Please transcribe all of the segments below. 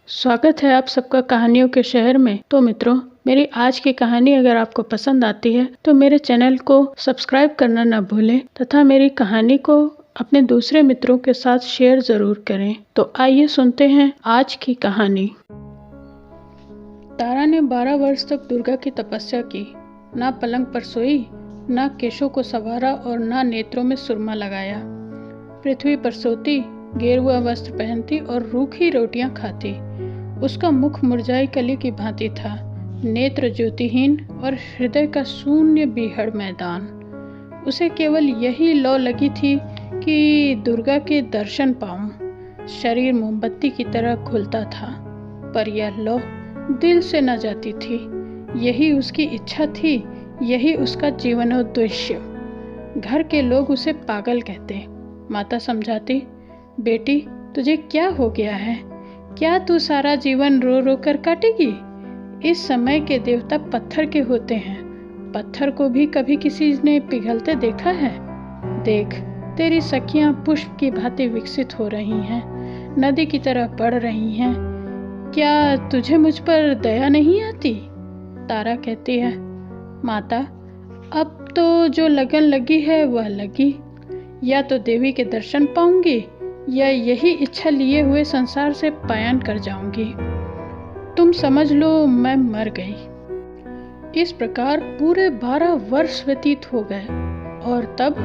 स्वागत है आप सबका कहानियों के शहर में। तो मित्रों, मेरी आज की कहानी अगर आपको पसंद आती है तो मेरे चैनल को सब्सक्राइब करना न भूलें तथा मेरी कहानी को अपने दूसरे मित्रों के साथ शेयर जरूर करें। तो आइए सुनते हैं आज की कहानी। तारा ने 12 वर्ष तक दुर्गा की तपस्या की। ना पलंग पर सोई, ना केशों को संवारा और ना नेत्रों में सुरमा लगाया। पृथ्वी पर सोती, गेरुआ वस्त्र पहनती और रूखी रोटियां खाती। उसका मुख मुरझाई कली की भांति था, नेत्र ज्योतिहीन और हृदय का शून्य बीहड़ मैदान। उसे केवल यही लौ लगी थी कि दुर्गा के दर्शन पाऊं। शरीर मोमबत्ती की तरह घुलता था, पर यह लौ दिल से न जाती थी। यही उसकी इच्छा थी, यही उसका जीवनोद्देश्य। घर के लोग उसे पागल कहते। माता समझाती, बेटी तुझे क्या हो गया है? क्या तू सारा जीवन रो रो कर काटेगी? इस समय के देवता पत्थर के होते हैं। पत्थर को भी कभी किसी ने पिघलते देखा है? देख, तेरी सखियां पुष्प की भांति विकसित हो रही हैं, नदी की तरह बढ़ रही हैं। क्या तुझे मुझ पर दया नहीं आती? तारा कहती है, माता अब तो जो लगन लगी है वह लगी। या तो देवी के दर्शन पाऊंगी या यही इच्छा लिए हुए संसार से पलायन कर जाऊंगी। तुम समझ लो मैं मर गई। इस प्रकार पूरे 12 वर्ष व्यतीत हो गए और तब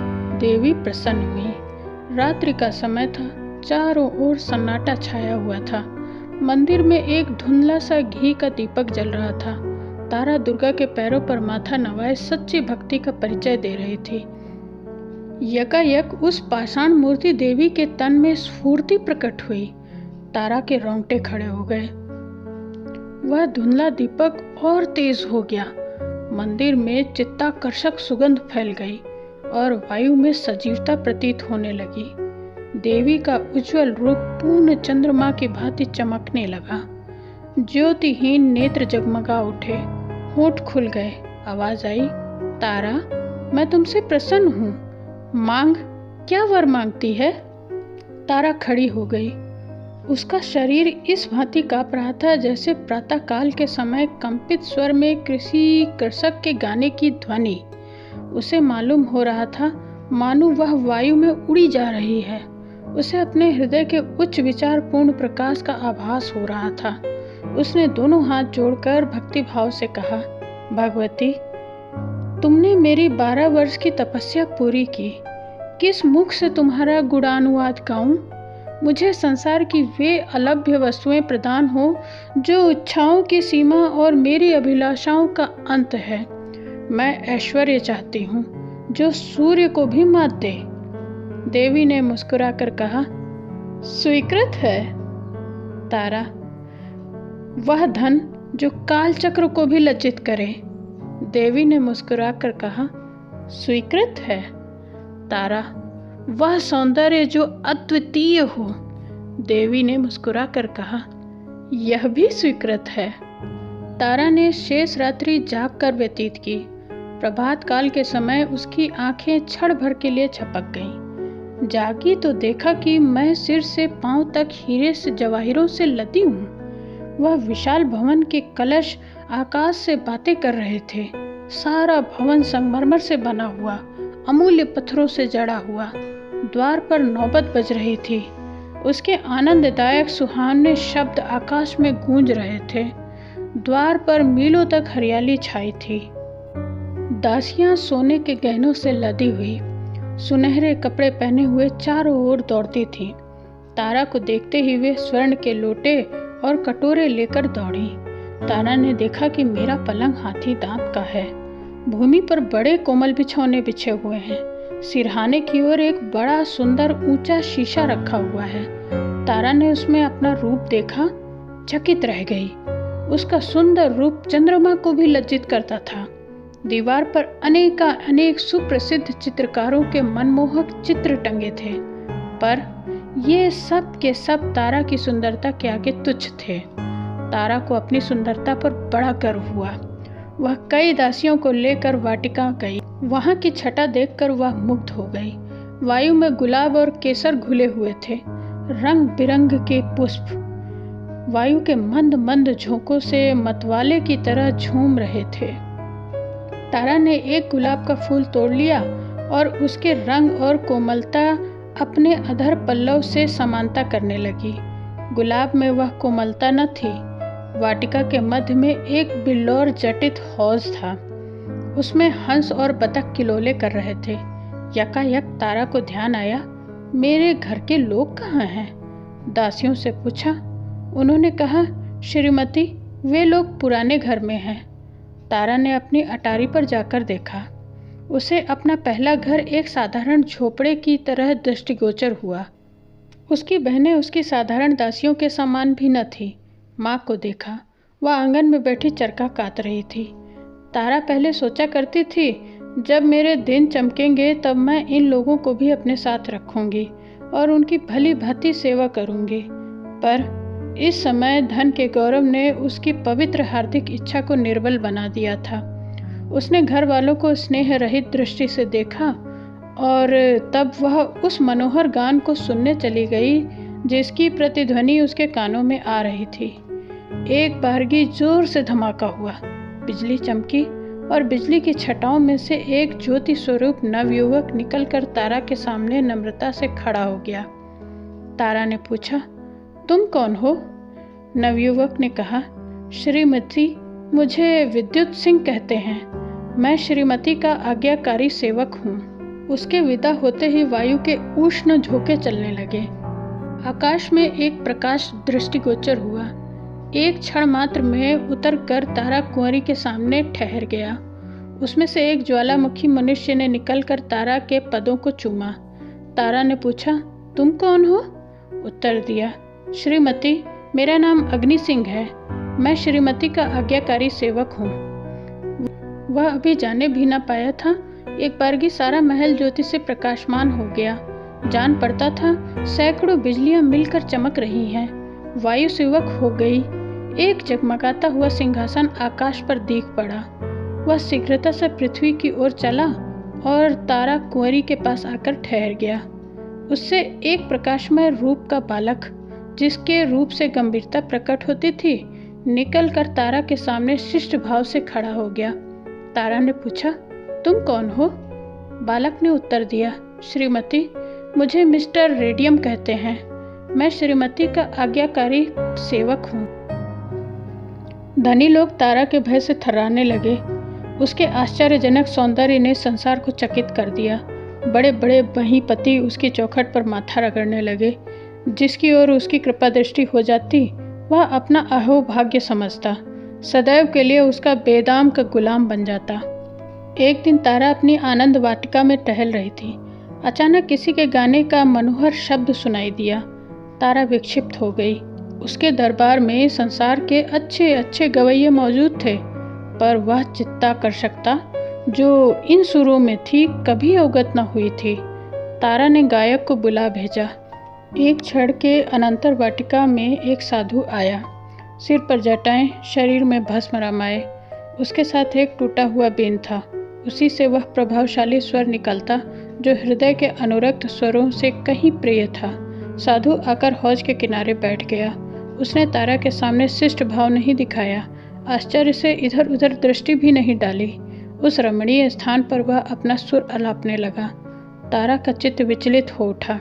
देवी प्रसन्न हुई। रात्रि का समय था, चारों ओर सन्नाटा छाया हुआ था। मंदिर में एक धुंधला सा घी का दीपक जल रहा था। तारा दुर्गा के पैरों पर माथा नवाए सच्ची भक्ति का परिचय दे रही थी। यकायक उस पाषाण मूर्ति देवी के तन में स्फूर्ति प्रकट हुई। तारा के रोंगटे खड़े हो गए। वह धुंधला दीपक और तेज हो गया। मंदिर में चित्ताकर्षक सुगंध फैल गई और वायु में सजीवता प्रतीत होने लगी। देवी का उज्जवल रूप पूर्ण चंद्रमा की भांति चमकने लगा। ज्योतिहीन नेत्र जगमगा उठे, होंठ खुल गए। आवाज आई, तारा मैं तुमसे प्रसन्न हूँ, मांग। क्या वर मांगती है? तारा खड़ी हो गई। उसका शरीर इस भांति कांप रहा था जैसे प्रातःकाल के समय कंपित स्वर में किसी कृषक के गाने की ध्वनि। उसे मालूम हो रहा था मानो वह वायु में उड़ी जा रही है। उसे अपने हृदय के उच्च विचारपूर्ण प्रकाश का आभास हो रहा था। उसने दोनों हाथ जोड़कर भक्ति भाव से कहा, भगवती तुमने मेरी 12 वर्ष की तपस्या पूरी की। किस मुख से तुम्हारा गुणानुवाद गाऊं? मुझे संसार की वे अलभ्य वस्तुएं प्रदान हो जो इच्छाओं की सीमा और मेरी अभिलाषाओं का अंत है। मैं ऐश्वर्य चाहती हूँ जो सूर्य को भी मात दे। देवी ने मुस्कुराकर कहा, स्वीकृत है। तारा, वह धन जो काल चक्र को भी लज्जित करे। देवी ने मुस्कुराकर कहा, स्वीकृत है। तारा, वह सौंदर्य जो अद्वितीय हो। देवी ने मुस्कुराकर कहा, यह भी स्वीकृत है। तारा ने शेष रात्रि जाग कर व्यतीत की। प्रभात काल के समय उसकी आंखें क्षण भर के लिए झपक गईं। जागी तो देखा कि मैं सिर से पांव तक हीरे से जवाहिरों से लदी हूँ। वह विशाल भवन के कलश आकाश से बातें कर रहे थे। सारा भवन संगमरमर से बना हुआ, अमूल्य पत्थरों से जड़ा हुआ। द्वार पर नौबत बज रही थी। उसके आनंददायक सुहावने शब्द आकाश में गूंज रहे थे। द्वार पर मीलों तक हरियाली छाई थी। दासियां सोने के गहनों से लदी हुई, सुनहरे कपड़े पहने हुए चारों ओर दौड़ती थीं। तारा को देखते ही वे स्वर्ण के लोटे और कटोरे लेकर दौड़ी। तारा ने देखा कि मेरा पलंग हाथी दांत का है। भूमि पर बड़े कोमल बिछौने बिछे हुए हैं। सिरहाने की ओर एक बड़ा सुंदर ऊंचा शीशा रखा हुआ है। तारा ने उसमें अपना रूप देखा, चकित रह गई। उसका सुंदर रूप चंद्रमा को भी लज्जित करता था। दीवार पर अनेक सुप्रसिद्ध चित्रकारों के मनमोहक चित्र टंगे थे, पर ये सब के सब तारा की सुंदरता के आगे तुच्छ थे। तारा को अपनी सुंदरता पर बड़ा गर्व हुआ। वह कई दासियों को लेकर वाटिका गई। वहां की छटा देखकर वह मुग्ध हो गई। वायु में गुलाब और केसर घुले हुए थे, रंग बिरंग के पुष्प। वायु के मंद मंद झोंकों से मतवाले की तरह झूम रहे थे। तारा ने एक गुलाब का फूल तोड़ लिया और उसके रंग और कोमलता अपने अधर पल्लव से समानता करने लगी। गुलाब में वह कोमलता न थी। वाटिका के मध्य में एक बिल्लौर जटित हौज था। उसमें हंस और बतख किलोले कर रहे थे। यकायक तारा को ध्यान आया, मेरे घर के लोग कहाँ हैं? दासियों से पूछा। उन्होंने कहा, श्रीमती, वे लोग पुराने घर में हैं। तारा ने अपनी अटारी पर जाकर देखा। उसे अपना पहला घर एक साधारण झोपड़े की तरह दृष्टिगोचर हुआ। उसकी बहनें उसकी साधारण दासियों के समान भी न थी। माँ को देखा, वह आंगन में बैठी चरखा काट रही थी। तारा पहले सोचा करती थी, जब मेरे दिन चमकेंगे तब मैं इन लोगों को भी अपने साथ रखूंगी और उनकी भली भांति सेवा करूंगी। पर इस समय धन के गौरव ने उसकी पवित्र हार्दिक इच्छा को निर्बल बना दिया था। उसने घर वालों को स्नेह रहित दृष्टि से देखा और तब वह उस मनोहर गान को सुनने चली गई जिसकी प्रतिध्वनि उसके कानों में आ रही थी। एक बारगी जोर से धमाका हुआ, बिजली चमकी और बिजली की छटाओं में से एक ज्योति स्वरूप नवयुवक निकलकर तारा के सामने नम्रता से खड़ा हो गया। तारा ने पूछा, तुम कौन हो? नवयुवक ने कहा, श्रीमती, मुझे विद्युत सिंह कहते हैं। मैं श्रीमती का आज्ञाकारी सेवक हूँ। उसके विदा होते ही वायु के उष्ण झोंके चलने लगे। आकाश में एक प्रकाश दृष्टिगोचर हुआ। एक क्षण मात्र में उतर कर तारा कुंवरी के सामने ठहर गया। उसमें से एक ज्वालामुखी मनुष्य ने निकलकर तारा के पदों को चूमा। तारा ने पूछा, तुम कौन हो? उत्तर दिया, श्रीमती, मेरा नाम अग्नि सिंह है। मैं श्रीमती का आज्ञाकारी सेवक हूँ। वह अभी जाने भी न पाया था, एक बारगी सारा महल ज्योति से प्रकाशमान हो गया। जान पड़ता था सैकड़ों बिजलियां मिलकर चमक रही हैं। वायु सेवक हो गई। एक जगमगाता हुआ सिंहासन आकाश पर दीख पड़ा। वह शीघ्रता से पृथ्वी की ओर चला और तारा कुंवरी के पास आकर ठहर गया। उससे एक प्रकाशमय रूप का बालक, जिसके रूप से गंभीरता प्रकट होती थी, निकल कर तारा के सामने शिष्ट भाव से खड़ा हो गया। तारा ने पूछा, तुम कौन हो? बालक ने उत्तर दिया, श्रीमती, मुझे मिस्टर रेडियम कहते हैं। मैं श्रीमती का आज्ञाकारी सेवक हूँ। धनी लोग तारा के भय से थर्राने लगे। उसके आश्चर्यजनक सौंदर्य ने संसार को चकित कर दिया। बड़े बड़े बहीपति उसकी चौखट पर माथा रगड़ने लगे। जिसकी ओर उसकी कृपा दृष्टि हो जाती वह अपना अहोभाग्य समझता, सदैव के लिए उसका बेदाम का गुलाम बन जाता। एक दिन तारा अपनी आनंद वाटिका में टहल रही थी। अचानक किसी के गाने का मनोहर शब्द सुनाई दिया। तारा विक्षिप्त हो गई। उसके दरबार में संसार के अच्छे अच्छे गवैये मौजूद थे, पर वह चित्ताकर्षकता जो इन सुरों में थी कभी अवगत न हुई थी। तारा ने गायक को बुला भेजा। एक क्षण के अनंतर वाटिका में एक साधु आया। सिर पर जटाएं, शरीर में भस्म रमाए। उसके साथ एक टूटा हुआ बीन था। उसी से वह प्रभावशाली स्वर निकलता जो हृदय के अनुरक्त स्वरों से कहीं प्रिय था। साधु आकर हौज के किनारे बैठ गया। उसने तारा के सामने शिष्ट भाव नहीं दिखाया, आश्चर्य से इधर उधर दृष्टि भी नहीं डाली। उस रमणीय स्थान पर वह अपना सुर अलापने लगा। तारा का चित्त विचलित हो उठा।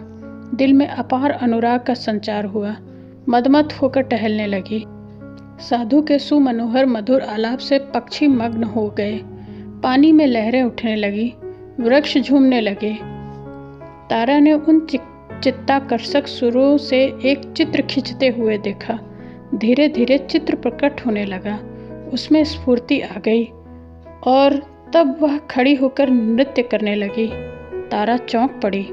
दिल में अपार अनुराग का संचार हुआ। मदमत होकर टहलने लगी। साधु के सुमनोहर मधुर आलाप से पक्षी मग्न हो गए। पानी में लहरें उठने लगी, वृक्ष झूमने लगे। तारा ने उन चित्ताकर्षक सुरों से एक चित्र खींचते हुए देखा। धीरे धीरे चित्र प्रकट होने लगा। उसमें स्फूर्ति आ गई और तब वह खड़ी होकर नृत्य करने लगी। तारा चौंक पड़ी।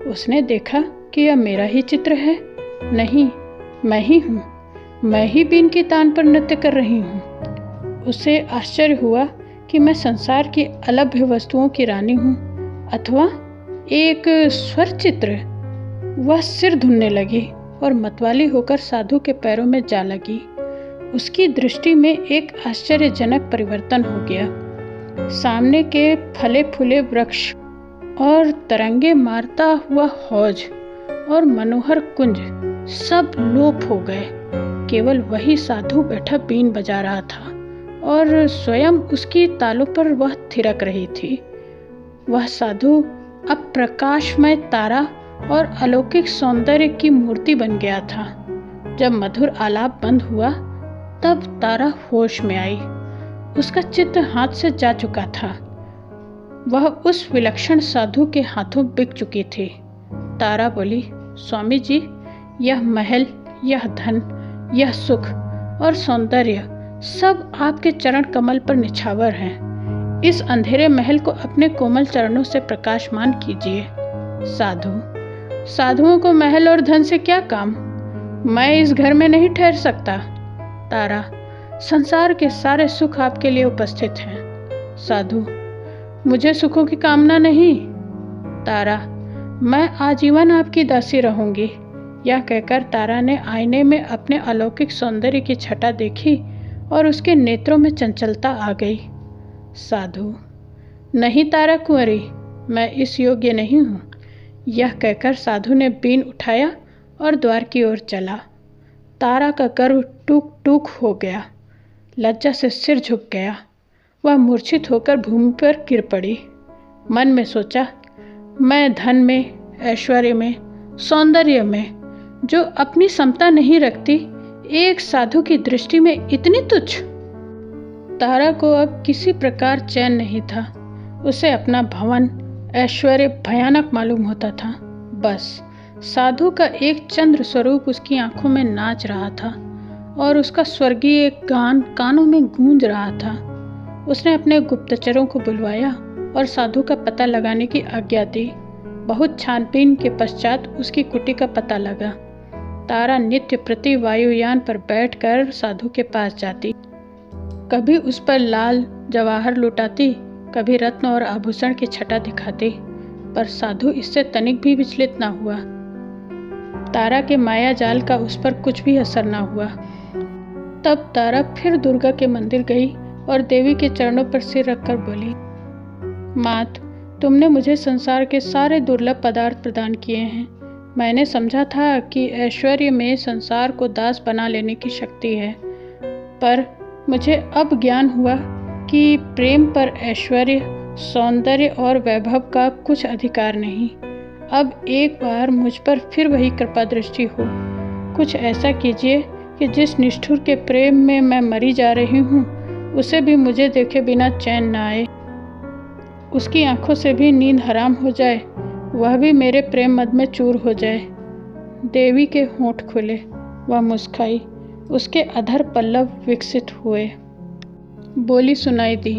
उसने देखा कि यह मेरा ही चित्र है। नहीं, मैं ही हूँ। मैं ही बीन की तान पर नृत्य कर रही हूँ। उसे आश्चर्य हुआ कि मैं संसार की अलभ्य वस्तुओं की रानी हूँ अथवा एक स्वर चित्र। वह सिर धुनने लगी और मतवाली होकर साधु के पैरों में जा लगी। उसकी दृष्टि में एक आश्चर्यजनक परिवर्तन हो गया। सामने के फले फूले वृक्ष और तरंगे मारता हुआ हौज और मनोहर कुंज सब लोप हो गए। केवल वही साधु बैठा बीन बजा रहा था और स्वयं उसकी तालों पर वह थिरक रही थी। वह साधु अब प्रकाशमय तारा और अलौकिक सौंदर्य की मूर्ति बन गया था। जब मधुर आलाप बंद हुआ तब तारा होश में आई। उसका चित्र हाथ से जा चुका था। वह उस विलक्षण साधु के हाथों बिक चुकी थी। तारा बोली, स्वामी जी, यह महल, यह धन, यह सुख और सौंदर्य सब आपके चरण कमल पर निछावर हैं। इस अंधेरे महल को अपने कोमल चरणों से प्रकाशमान कीजिए। साधुओं को महल और धन से क्या काम? मैं इस घर में नहीं ठहर सकता। तारा, संसार के सारे सुख आपके लिए उपस्थित हैं। साधु, मुझे सुखों की कामना नहीं। तारा, मैं आजीवन आपकी दासी रहूंगी। यह कहकर तारा ने आईने में अपने अलौकिक सौंदर्य की छटा देखी और उसके नेत्रों में चंचलता आ गई। साधु, नहीं तारा कुंवरी, मैं इस योग्य नहीं हूँ। यह कहकर साधु ने बीन उठाया और द्वार की ओर चला। तारा का गर्व टूक टूक हो गया। लज्जा से सिर झुक गया। वह मूर्छित होकर भूमि पर गिर पड़ी। मन में सोचा, मैं धन में, ऐश्वर्य में, सौंदर्य में जो अपनी समता नहीं रखती, एक साधु की दृष्टि में इतनी तुच्छ। तारा को अब किसी प्रकार चैन नहीं था। उसे अपना भवन, ऐश्वर्य भयानक मालूम होता था। बस साधु का एक चंद्र स्वरूप उसकी आंखों में नाच रहा था और उसका स्वर्गीय गान कानों में गूंज रहा था। उसने अपने गुप्तचरों को बुलवाया और साधु का पता लगाने की आज्ञा दी। बहुत छानबीन के पश्चात उसकी कुटी का पता लगा। तारा नित्य प्रति वायुयान पर बैठकर साधु के पास जाती। कभी उस पर लाल जवाहर लुटाती, कभी रत्न और आभूषण की छटा दिखाती, पर साधु इससे तनिक भी विचलित न हुआ। तारा के माया जाल का उस पर कुछ भी असर न हुआ। तब तारा फिर दुर्गा के मंदिर गई और देवी के चरणों पर सिर रखकर बोली, मात, तुमने मुझे संसार के सारे दुर्लभ पदार्थ प्रदान किए हैं। मैंने समझा था कि ऐश्वर्य में संसार को दास बना लेने की शक्ति है, पर मुझे अब ज्ञान हुआ कि प्रेम पर ऐश्वर्य, सौंदर्य और वैभव का कुछ अधिकार नहीं। अब एक बार मुझ पर फिर वही कृपा दृष्टि हो। कुछ ऐसा कीजिए कि जिस निष्ठुर के प्रेम में मैं मरी जा रही हूँ, उसे भी मुझे देखे बिना चैन न आए। उसकी आंखों से भी नींद हराम हो जाए, वह भी मेरे प्रेम मद में चूर हो जाए। देवी के होंठ खुले, वह मुस्काई, उसके अधर पल्लव विकसित हुए। बोली सुनाई दी,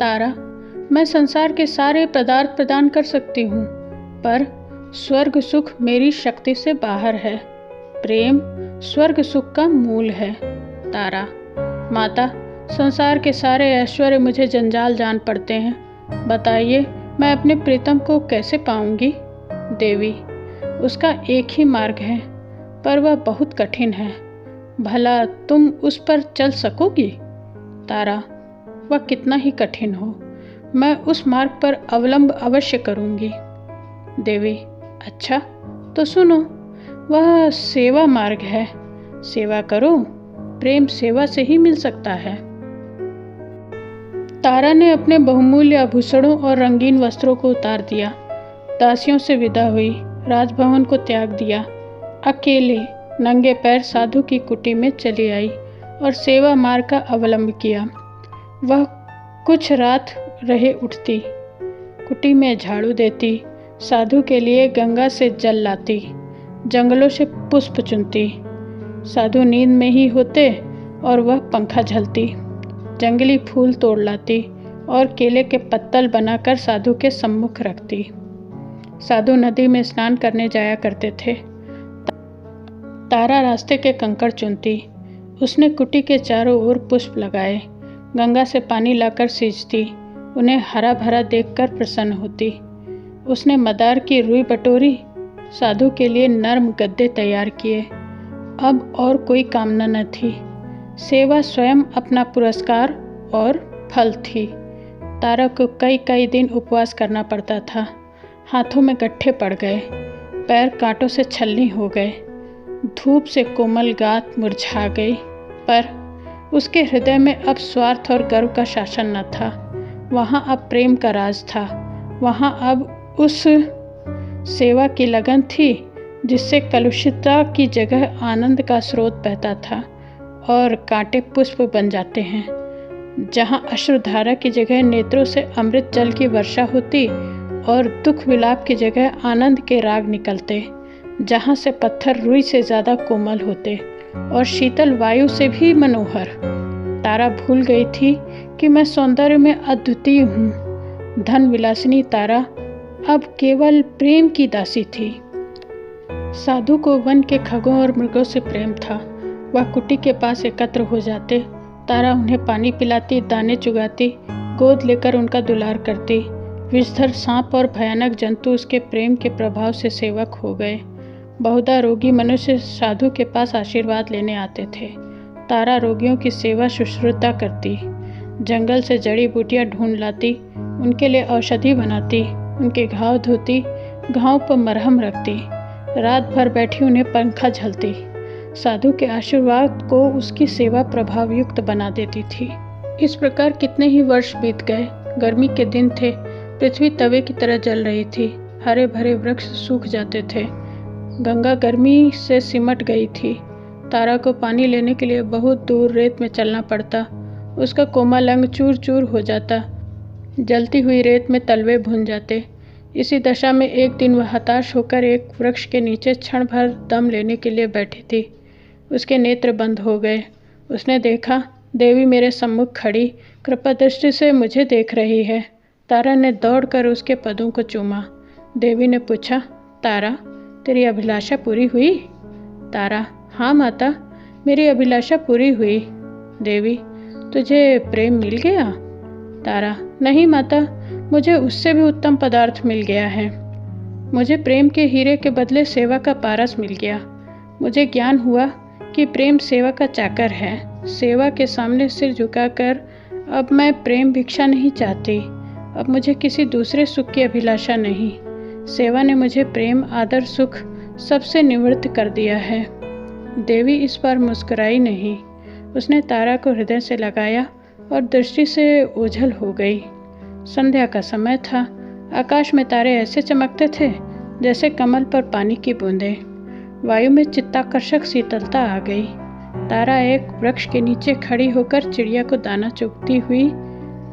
तारा, मैं संसार के सारे पदार्थ प्रदान कर सकती हूँ, पर स्वर्ग सुख मेरी शक्ति से बाहर है। प्रेम स्वर्ग सुख का मूल है। तारा, माता, संसार के सारे ऐश्वर्य मुझे जंजाल जान पड़ते हैं। बताइए, मैं अपने प्रीतम को कैसे पाऊंगी? देवी, उसका एक ही मार्ग है, पर वह बहुत कठिन है। भला तुम उस पर चल सकोगी? तारा, वह कितना ही कठिन हो, मैं उस मार्ग पर अवलंब अवश्य करूंगी। देवी, अच्छा तो सुनो, वह सेवा मार्ग है। सेवा करो, प्रेम सेवा से ही मिल सकता है। तारा ने अपने बहुमूल्य आभूषणों और रंगीन वस्त्रों को उतार दिया, दासियों से विदा हुई, राजभवन को त्याग दिया, अकेले नंगे पैर साधु की कुटी में चली आई और सेवा मार्ग का अवलंब किया। वह कुछ रात रहे उठती, कुटी में झाड़ू देती, साधु के लिए गंगा से जल लाती, जंगलों से पुष्प चुनती। साधु नींद में ही होते और वह पंखा झलती, जंगली फूल तोड़ लाती और केले के पत्तल बनाकर साधु के सम्मुख रखती। साधु नदी में स्नान करने जाया करते थे। तारा रास्ते के कंकड़ चुनती। उसने कुटी के चारों ओर पुष्प लगाए, गंगा से पानी लाकर सींचती, उन्हें हरा भरा देखकर प्रसन्न होती। उसने मदार की रुई बटोरी, साधु के लिए नर्म गद्दे तैयार किए। अब और कोई कामना न थी। सेवा स्वयं अपना पुरस्कार और फल थी। तारा को कई कई दिन उपवास करना पड़ता था। हाथों में गट्ठे पड़ गए, पैर कांटों से छलनी हो गए। धूप से कोमल गात मुरझा गई, पर उसके हृदय में अब स्वार्थ और गर्व का शासन न था। वहाँ अब प्रेम का राज था। वहाँ अब उस सेवा की लगन थी जिससे कलुषितता की जगह आनंद का स्रोत बहता था और कांटे पुष्प बन जाते हैं। जहाँ अश्रुधारा की जगह नेत्रों से अमृत जल की वर्षा होती और दुख विलाप की जगह आनंद के राग निकलते। जहाँ से पत्थर रुई से ज़्यादा कोमल होते और शीतल वायु से भी मनोहर। तारा भूल गई थी कि मैं सौंदर्य में अद्वितीय हूँ। धन विलासिनी तारा अब केवल प्रेम की दासी थी। साधु को वन के खगों और मृगों से प्रेम था। वह कुटी के पास एकत्र हो जाते। तारा उन्हें पानी पिलाती, दाने चुगाती, गोद लेकर उनका दुलार करती। विषधर सांप और भयानक जंतु उसके प्रेम के प्रभाव से सेवक हो गए। बहुधा रोगी मनुष्य साधु के पास आशीर्वाद लेने आते थे। तारा रोगियों की सेवा शुश्रूषा करती, जंगल से जड़ी बूटियां ढूंढ लाती, उनके लिए औषधि बनाती, उनके घाव धोती, घाव पर मरहम रखती, रात भर बैठी उन्हें पंखा झलती। साधु के आशीर्वाद को उसकी सेवा प्रभावयुक्त बना देती थी। इस प्रकार कितने ही वर्ष बीत गए। गर्मी के दिन थे। पृथ्वी तवे की तरह जल रही थी। हरे भरे वृक्ष सूख जाते थे। गंगा गर्मी से सिमट गई थी। तारा को पानी लेने के लिए बहुत दूर रेत में चलना पड़ता। उसका कोमल अंग चूर चूर हो जाता। जलती हुई रेत में तलवे भुन जाते। इसी दशा में एक दिन वह हताश होकर एक वृक्ष के नीचे क्षण भर दम लेने के लिए बैठी थी। उसके नेत्र बंद हो गए। उसने देखा, देवी मेरे सम्मुख खड़ी कृपा दृष्टि से मुझे देख रही है। तारा ने दौड़कर उसके पदों को चूमा। देवी ने पूछा, तारा, तेरी अभिलाषा पूरी हुई? तारा, हाँ माता, मेरी अभिलाषा पूरी हुई। देवी, तुझे प्रेम मिल गया? तारा, नहीं माता, मुझे उससे भी उत्तम पदार्थ मिल गया है। मुझे प्रेम के हीरे के बदले सेवा का पारस मिल गया। मुझे ज्ञान हुआ कि प्रेम सेवा का चाकर है। सेवा के सामने सिर झुकाकर अब मैं प्रेम भिक्षा नहीं चाहती। अब मुझे किसी दूसरे सुख की अभिलाषा नहीं। सेवा ने मुझे प्रेम, आदर, सुख सबसे निवृत्त कर दिया है। देवी इस बार मुस्कुराई नहीं। उसने तारा को हृदय से लगाया और दृष्टि से ओझल हो गई। संध्या का समय था। आकाश में तारे ऐसे चमकते थे जैसे कमल पर पानी की बूंदें। वायु में चित्ताकर्षक शीतलता आ गई। तारा एक वृक्ष के नीचे खड़ी होकर चिड़िया को दाना चुगती हुई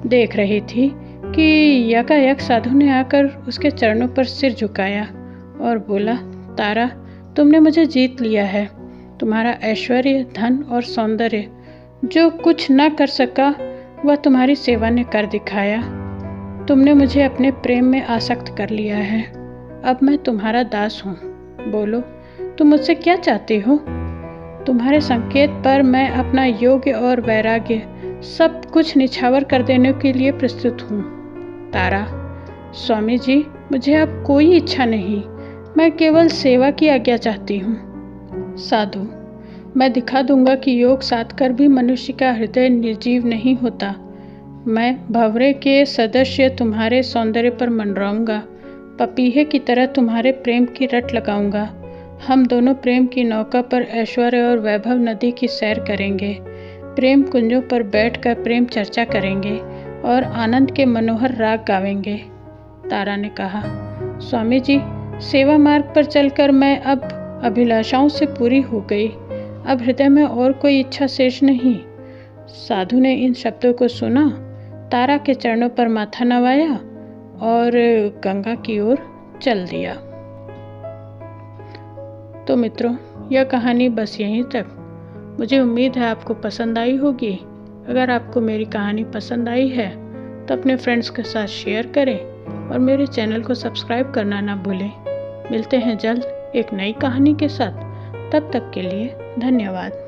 देख रही थी कि यकायक साधु ने आकर उसके चरणों पर सिर झुकाया और बोला, तारा, तुमने मुझे जीत लिया है। तुम्हारा ऐश्वर्य, धन और सौंदर्य जो कुछ न कर सका वह तुम्हारी सेवा ने कर दिखाया। तुमने मुझे अपने प्रेम में आसक्त कर लिया है। अब मैं तुम्हारा दास हूँ। बोलो, तुम मुझसे क्या चाहती हो? तुम्हारे संकेत पर मैं अपना योग्य और वैराग्य सब कुछ निछावर कर देने के लिए प्रस्तुत हूँ। तारा, स्वामी जी, मुझे अब कोई इच्छा नहीं। मैं केवल सेवा की आज्ञा चाहती हूँ। साधु, मैं दिखा दूंगा कि योग साध कर भी मनुष्य का हृदय निर्जीव नहीं होता। मैं भंवरे के सदस्य तुम्हारे सौंदर्य पर मंडराऊंगा। पपीहे की तरह तुम्हारे प्रेम की रट लगाऊंगा। हम दोनों प्रेम की नौका पर ऐश्वर्य और वैभव नदी की सैर करेंगे। प्रेम कुंजों पर बैठकर प्रेम चर्चा करेंगे और आनंद के मनोहर राग गावेंगे। तारा ने कहा, स्वामी जी, सेवा मार्ग पर चलकर मैं अब अभिलाषाओं से पूरी हो गई। अब हृदय में और कोई इच्छा शेष नहीं। साधु ने इन शब्दों को सुना, तारा के चरणों पर माथा नवाया और गंगा की ओर चल दिया। तो मित्रों, यह कहानी बस यहीं तक। मुझे उम्मीद है आपको पसंद आई होगी। अगर आपको मेरी कहानी पसंद आई है तो अपने फ्रेंड्स के साथ शेयर करें और मेरे चैनल को सब्सक्राइब करना ना भूलें। मिलते हैं जल्द एक नई कहानी के साथ। तब तक के लिए धन्यवाद।